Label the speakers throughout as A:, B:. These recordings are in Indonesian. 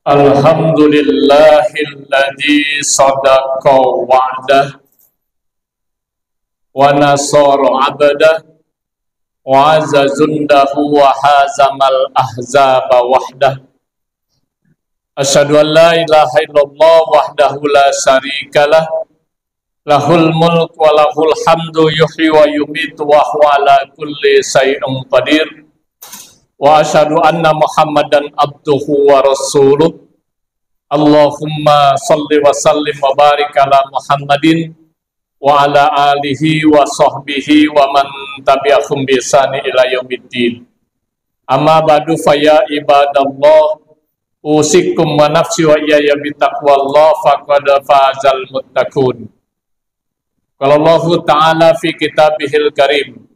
A: Alhamdulillahilladzi sadaqa wa'dah wa nasara 'abdah wa azza jundahu wa hazamal ahzaba wahdah. Asyhadu an la ilaha illallah wahdahu la syarikalah lahul mulk wa lahul hamdu yuhyi wa yumiitu wa huwa ala kulli syai'in qadir. Wa asyhadu anna Muhammadan abduhu wa rasuluh. Allahumma salli wa sallim wa barik ala Muhammadin wa ala alihi wa sahbihi wa man tabi'ahum bi ihsani ila yaumiddin. Amma ba'du fa ya ibadallah, usikum wa nafsi wa iyaya bi taqwallah faqad fazal muttaqun. Qala Allah ta'ala fi kitabihil karim.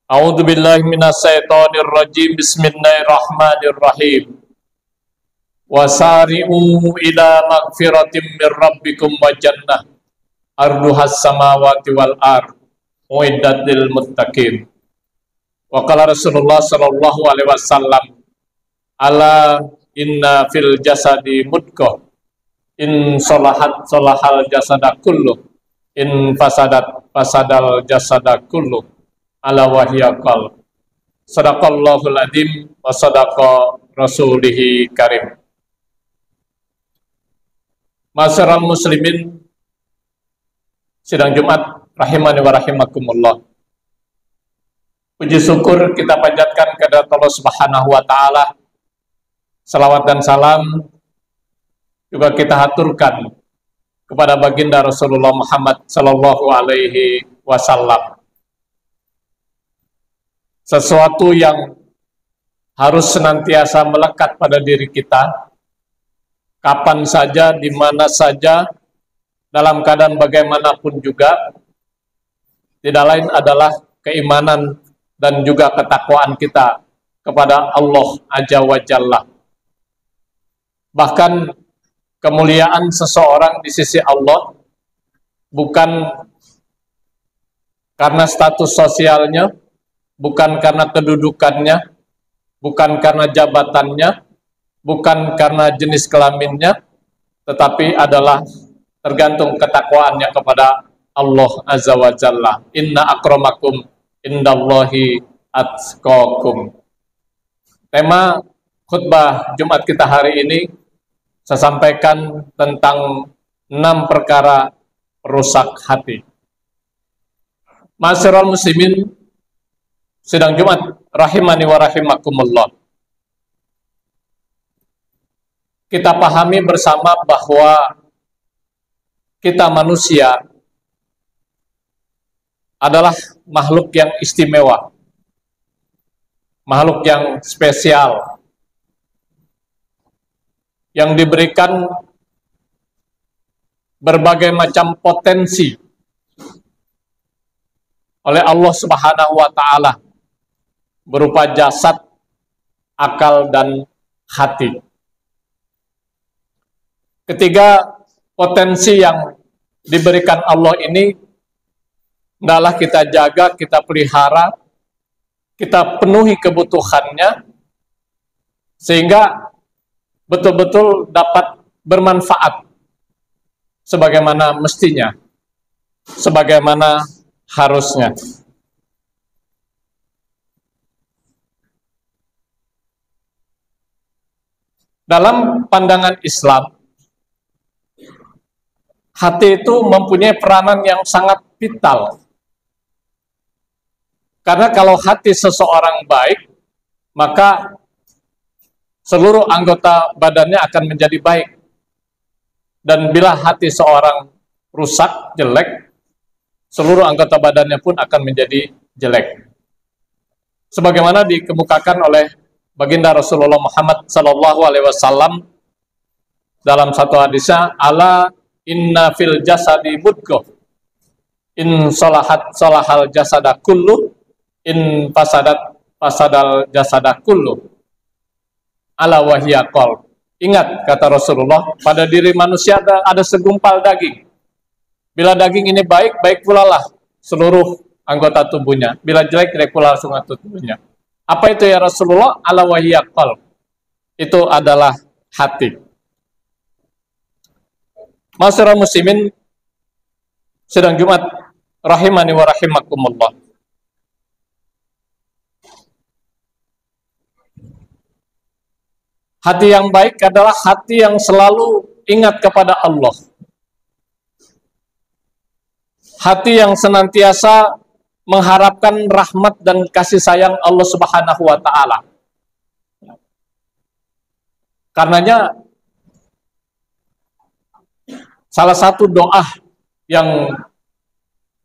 A: A'udzu billahi minasyaitonir rajim. Bismillahirrahmanirrahim. Wasari'u ila magfiratim mir rabbikum wa jannah arduhas samawati wal ard uiddat lil muttaqin. Wa qala Rasulullah sallallahu alaihi wasallam, ala inna fil jasadi mudghah in salahat salahal jasada kullu in fasadat fasadal jasada kullu ala wahya qal. Sadaqallahul adzim wa sadaqa rasulihi karim. Masyarul muslimin sidang Jumat rahimani wa rahimakumullah. Puji syukur kita panjatkan kepada Allah Subhanahu wa taala. Salawat dan salam juga kita haturkan kepada baginda Rasulullah Muhammad sallallahu alaihi wasallam. Sesuatu yang harus senantiasa melekat pada diri kita, kapan saja, di mana saja, dalam keadaan bagaimanapun juga, tidak lain adalah keimanan dan juga ketakwaan kita kepada Allah Azza wa Jalla. Bahkan kemuliaan seseorang di sisi Allah bukan karena status sosialnya, bukan karena kedudukannya, bukan karena jabatannya, bukan karena jenis kelaminnya, tetapi adalah tergantung ketakwaannya kepada Allah Azza wa Jalla. Inna akramakum indallahi atqakum. Tema khutbah Jumat kita hari ini saya sampaikan tentang 6 perkara perusak hati. Masyarul muslimin sidang Jumat rahimani wa rahimakumullah. Kita pahami bersama bahwa kita manusia adalah makhluk yang istimewa, makhluk yang spesial, yang diberikan berbagai macam potensi oleh Allah Subhanahu wa taala berupa jasad, akal, dan hati. Ketiga potensi yang diberikan Allah ini adalah kita jaga, kita pelihara, kita penuhi kebutuhannya, sehingga betul-betul dapat bermanfaat sebagaimana mestinya, sebagaimana harusnya. Dalam pandangan Islam, hati itu mempunyai peranan yang sangat vital. Karena kalau hati seseorang baik, maka seluruh anggota badannya akan menjadi baik. Dan bila hati seorang rusak, jelek, seluruh anggota badannya pun akan menjadi jelek. Sebagaimana dikemukakan oleh baginda Rasulullah Muhammad sallallahu alaihi wasallam dalam satu hadisnya, ala inna fil jasadi mudghah in salahat salahal jasada kullu in fasadat fasadal jasada kullu ala wahya qalb. Ingat, kata Rasulullah, pada diri manusia ada segumpal daging. Bila daging ini baik, baik pula lah seluruh anggota tubuhnya. Bila jelek, jelek pula anggota tubuhnya. Apa itu ya Rasulullah? Ala wahya qalb. Itu adalah hati. Masyarakat muslimin sidang Jumat rahimani wa rahimakumullah. Hati yang baik adalah hati yang selalu ingat kepada Allah. Hati yang senantiasa mengharapkan rahmat dan kasih sayang Allah Subhanahu wa taala. Karenanya salah satu doa yang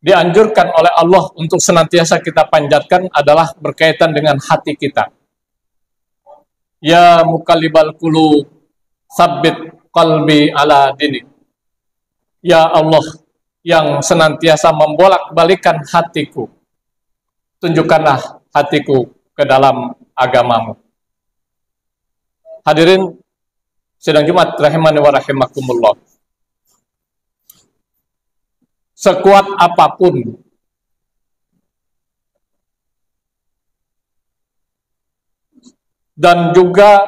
A: dianjurkan oleh Allah untuk senantiasa kita panjatkan adalah berkaitan dengan hati kita. Ya muqallibal qulub, tsabbit qalbi ala dinik. Ya Allah yang senantiasa membolak-balikan hatiku, tunjukkanlah hatiku ke dalam agamamu. Hadirin sidang Jumat rahimani wa rahimakumullah. Sekuat apapun dan juga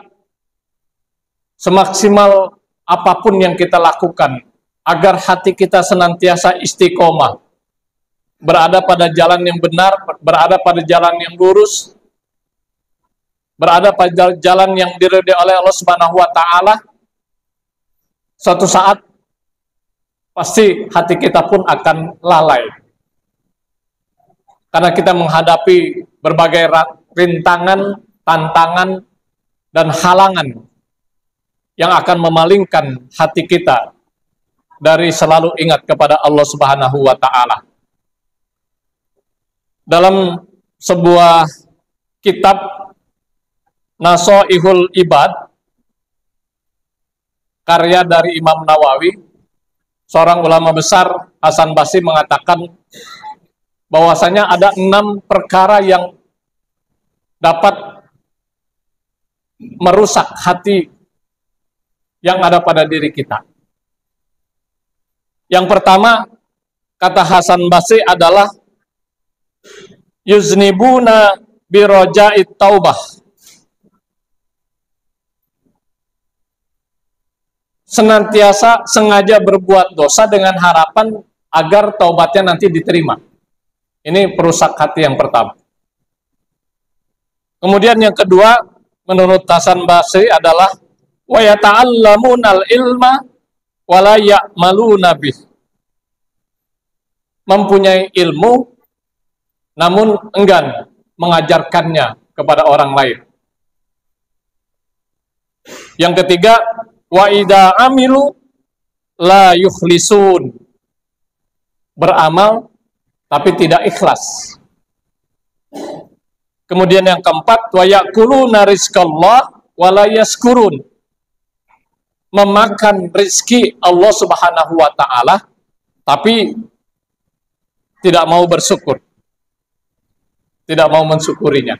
A: semaksimal apapun yang kita lakukan agar hati kita senantiasa istiqomah, berada pada jalan yang benar, berada pada jalan yang lurus, berada pada jalan yang diridhai oleh Allah Subhanahu wa taala, suatu saat pasti hati kita pun akan lalai. Karena kita menghadapi berbagai rintangan, tantangan, dan halangan yang akan memalingkan hati kita dari selalu ingat kepada Allah Subhanahu wa taala. Dalam sebuah kitab Nasha'ihul Ibad, karya dari Imam Nawawi, seorang ulama besar, Hasan Basri, mengatakan bahwasanya ada 6 perkara yang dapat merusak hati yang ada pada diri kita. Yang pertama, kata Hasan Basri, adalah yuznibuna biroja'it taubah. Senantiasa sengaja berbuat dosa dengan harapan agar taubatnya nanti diterima. Ini perusak hati yang pertama. Kemudian yang kedua, menurut Hasan Basri, adalah wa yata'allamunal ilma wa la ya'maluna bih. Mempunyai ilmu namun enggan mengajarkannya kepada orang lain. Yang ketiga, wa idza amilu la yukhlisun. Beramal tapi tidak ikhlas. Kemudian yang keempat, wa yakuluna rizqallah wa la yaskurun. Memakan rezeki Allah Subhanahu wa taala tapi tidak mau bersyukur. Tidak mau mensyukurinya.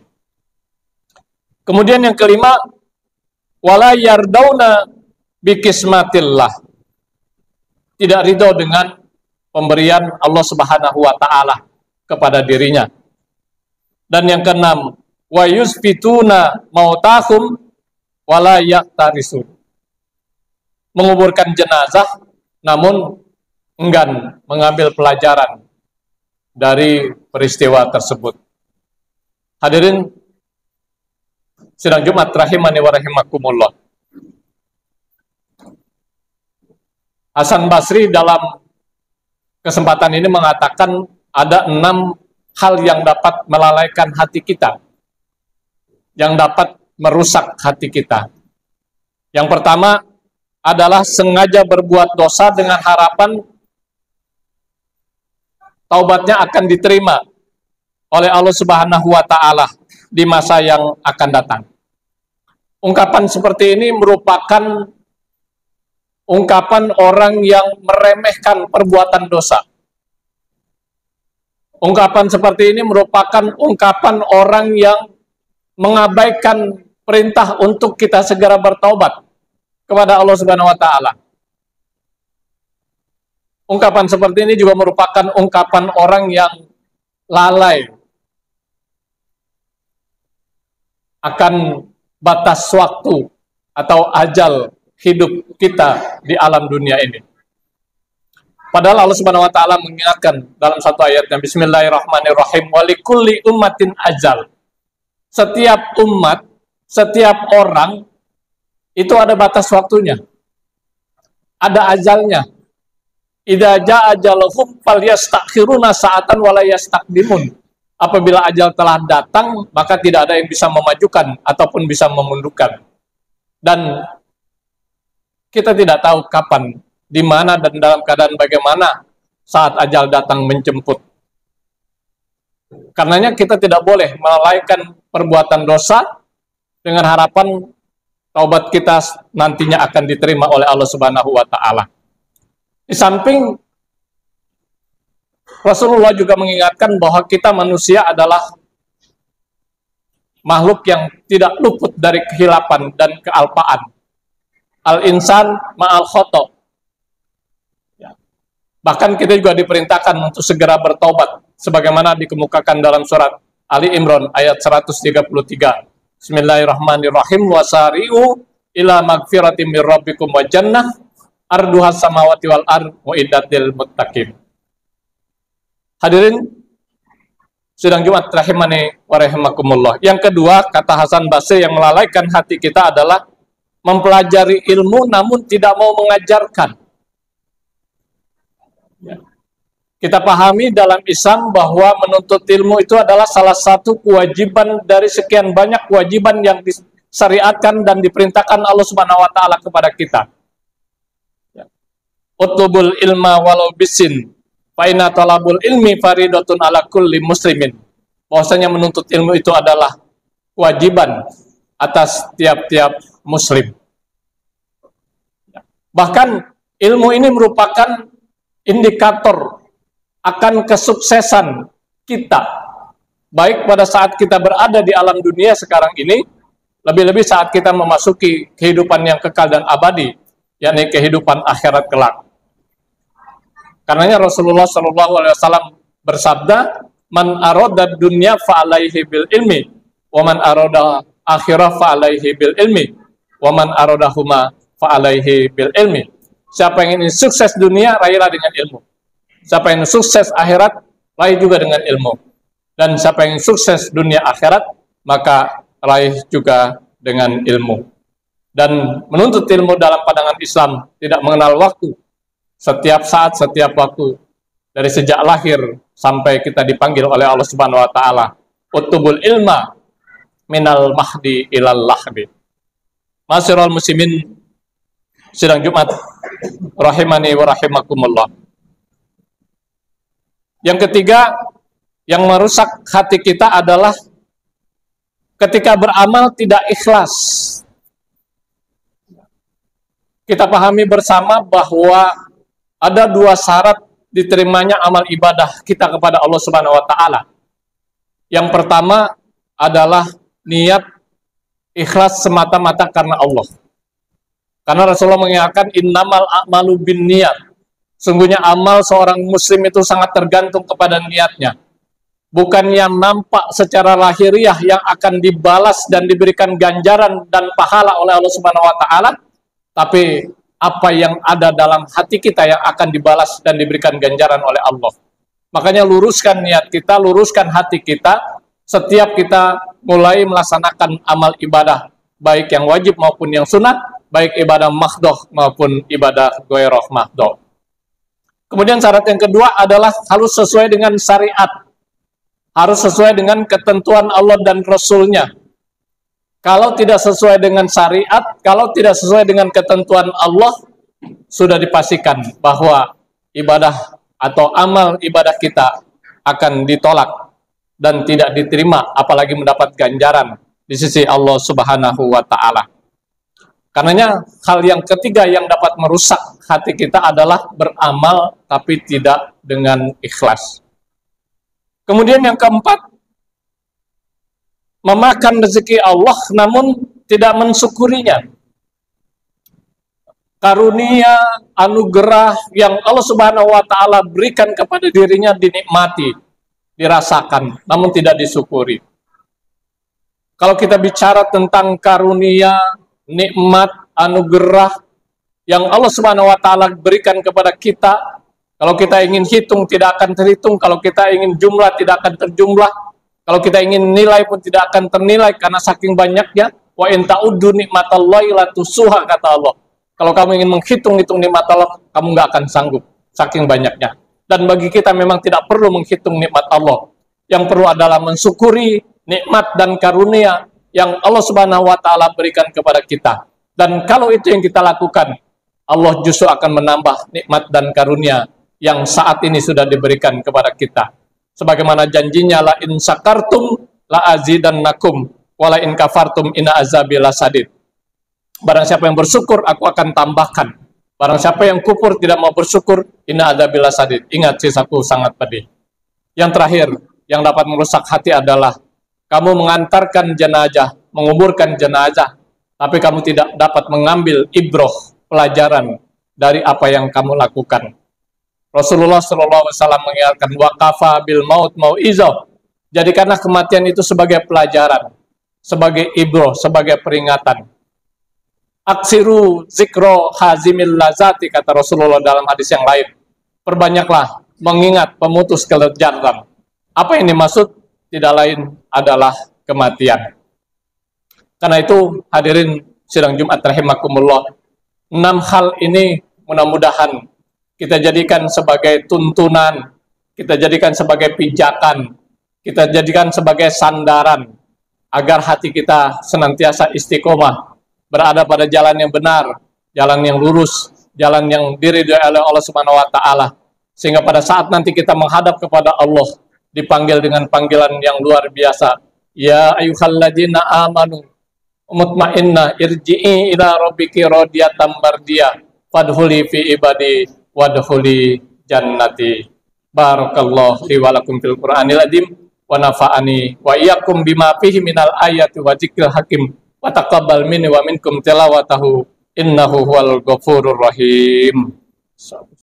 A: Kemudian yang kelima, wala yardauna bikismatillah. Tidak ridho dengan pemberian Allah Subhanahu wa taala kepada dirinya. Dan yang keenam, wa yusbituna mautahum wala yaktarisun. Menguburkan jenazah namun enggan mengambil pelajaran dari peristiwa tersebut. Hadirin sidang Jumat rahimani wa rahimakumullah. Hasan Basri dalam kesempatan ini mengatakan ada 6 hal yang dapat melalaikan hati kita, yang dapat merusak hati kita. Yang pertama adalah sengaja berbuat dosa dengan harapan taubatnya akan diterima oleh Allah Subhanahu wa taala di masa yang akan datang. Ungkapan seperti ini merupakan ungkapan orang yang meremehkan perbuatan dosa. Ungkapan seperti ini merupakan ungkapan orang yang mengabaikan perintah untuk kita segera bertaubat kepada Allah Subhanahu wa taala. Ungkapan seperti ini juga merupakan ungkapan orang yang lalai akan batas waktu atau ajal hidup kita di alam dunia ini. Padahal Allah Subhanahu wa taala mengingatkan dalam satu ayatnya, Bismillahirrahmanirrahim, walikulli ummatin ajal. Setiap umat, setiap orang itu ada batas waktunya. Ada ajalnya. Idza jaa ajaluhum falyastakhiruna sa'atan wa la yastaqdimun. Apabila ajal telah datang, maka tidak ada yang bisa memajukan ataupun bisa memundurkan. Dan kita tidak tahu kapan, di mana, dan dalam keadaan bagaimana saat ajal datang menjemput. Karenanya kita tidak boleh melalaikan perbuatan dosa dengan harapan taubat kita nantinya akan diterima oleh Allah Subhanahu wa taala. Di samping Rasulullah juga mengingatkan bahwa kita manusia adalah makhluk yang tidak luput dari kehilapan dan kealpaan. Al-insan ma'al khoto. Ya. Bahkan kita juga diperintahkan untuk segera bertobat, sebagaimana dikemukakan dalam surat Ali Imran ayat 133. Bismillahirrahmanirrahim. Wasari'u ila magfiratim mir rabbikum wa jannah arduhas samawati wal ard wa iddatil muttaqin. Hadirin sidang Jumat rahimani wa rahimakumullah. Yang kedua, kata Hasan Basri, yang melalaikan hati kita adalah mempelajari ilmu namun tidak mau mengajarkan. Ya. Kita pahami dalam Islam bahwa menuntut ilmu itu adalah salah satu kewajiban dari sekian banyak kewajiban yang disyariatkan dan diperintahkan Allah Subhanahu wa taala kepada kita. Ya. Utlubul ilma walau bisin fa inna talabul ilmi faridatun ala kulli muslimin. Bahwasanya menuntut ilmu itu adalah kewajiban atas tiap-tiap muslim. Bahkan ilmu ini merupakan indikator akan kesuksesan kita, baik pada saat kita berada di alam dunia sekarang ini, lebih-lebih saat kita memasuki kehidupan yang kekal dan abadi, yakni kehidupan akhirat kelak. Karenanya Rasulullah SAW bersabda, "Man arada dunya fa alaihi bil ilmi, wa man arada akhirah fa alaihi bil ilmi, wa man aradahuma fa alaihi bil ilmi." Siapa yang ingin sukses dunia, raihlah dengan ilmu. Siapa yang sukses akhirat, raih juga dengan ilmu. Dan siapa yang sukses dunia akhirat, maka raih juga dengan ilmu. Dan menuntut ilmu dalam pandangan Islam tidak mengenal waktu. Setiap saat, setiap waktu, dari sejak lahir sampai kita dipanggil oleh Allah Subhanahu wa taala, utubul ilma minal mahdi ilal lahdi. Masyiral muslimin sidang Jumat rahimani wa rahimakumullah. Yang ketiga yang merusak hati kita adalah ketika beramal tidak ikhlas. Kita pahami bersama bahwa ada dua syarat diterimanya amal ibadah kita kepada Allah Subhanahu wa taala. Yang pertama adalah niat ikhlas semata-mata karena Allah. Karena Rasulullah mengingatkan innamal a'malu binniyat. Sungguhnya amal seorang muslim itu sangat tergantung kepada niatnya. Bukan yang nampak secara lahiriah yang akan dibalas dan diberikan ganjaran dan pahala oleh Allah Subhanahu wa taala, tapi apa yang ada dalam hati kita yang akan dibalas dan diberikan ganjaran oleh Allah. Makanya luruskan niat kita, luruskan hati kita setiap kita mulai melaksanakan amal ibadah, baik yang wajib maupun yang sunat, baik ibadah mahdhoh maupun ibadah ghairah mahdhoh. Kemudian syarat yang kedua adalah harus sesuai dengan syariat, harus sesuai dengan ketentuan Allah dan Rasul-Nya. Kalau tidak sesuai dengan syariat, kalau tidak sesuai dengan ketentuan Allah, sudah dipastikan bahwa ibadah atau amal ibadah kita akan ditolak dan tidak diterima, apalagi mendapat ganjaran di sisi Allah Subhanahu wa taala. Karenanya hal yang ketiga yang dapat merusak hati kita adalah beramal tapi tidak dengan ikhlas. Kemudian yang keempat, memakan rezeki Allah namun tidak mensyukurinya. Karunia, anugerah yang Allah Subhanahu wa taala berikan kepada dirinya dinikmati, dirasakan, namun tidak disyukuri. Kalau kita bicara tentang karunia, nikmat, anugerah yang Allah Subhanahu wa taala berikan kepada kita, Kalau kita ingin hitung tidak akan terhitung, kalau kita ingin jumlah tidak akan terjumlah, kalau kita ingin nilai pun tidak akan ternilai karena saking banyaknya. Wa in ta'uddu nikmatallahi la tusuha, kata Allah. Kalau kamu ingin menghitung-hitung nikmat Allah, kamu nggak akan sanggup saking banyaknya. Dan bagi kita memang tidak perlu menghitung nikmat Allah. Yang perlu adalah mensyukuri nikmat dan karunia yang Allah Subhanahu wa taala berikan kepada kita. Dan kalau itu yang kita lakukan, Allah justru akan menambah nikmat dan karunia yang saat ini sudah diberikan kepada kita. Sebagaimana janjinya, la in syakartum la azidannakum wa la in kafartum inna azabi lasadid. Barang siapa yang bersyukur, aku akan tambahkan. Barang siapa yang kufur tidak mau bersyukur, inna azabi lasadid. Ingat, sisaku sangat pedih. Yang terakhir, yang dapat merusak hati adalah kamu mengantarkan jenazah, menguburkan jenazah, tapi kamu tidak dapat mengambil ibroh, pelajaran dari apa yang kamu lakukan. Rasulullah SAW mengingatkan, waqafa bil maut mau'izah. Jadikanlah kematian itu sebagai pelajaran, sebagai ibroh, sebagai peringatan. Aksiru zikro hazimil lazati, kata Rasulullah dalam hadis yang lain. Perbanyaklah mengingat pemutus kelezatan. Apa yang dimaksud? Tidak lain adalah kematian. Karena itu, hadirin sidang Jumat rahimakumullah, 6 hal ini mudah-mudahan kita jadikan sebagai tuntunan, kita jadikan sebagai pijakan, kita jadikan sebagai sandaran, agar hati kita senantiasa istiqomah, berada pada jalan yang benar, jalan yang lurus, jalan yang diridhoi oleh Allah Subhanahu wa taala. Sehingga pada saat nanti kita menghadap kepada Allah, dipanggil dengan panggilan yang luar biasa. Ya ayyuhalladzina amanu mutmainnah irji'i ila rabbiki radiyatan mardiyah fadkhuli fi ibadi wadkhuli jannati. Barakallahu li wa lakum fil Qur'anil azim wa nafa'ani wa iyyakum bima fihi minal ayati wa dzikril hakim wa taqabbal minni wa minkum tilawatahu innahu huwal ghafurur rahim.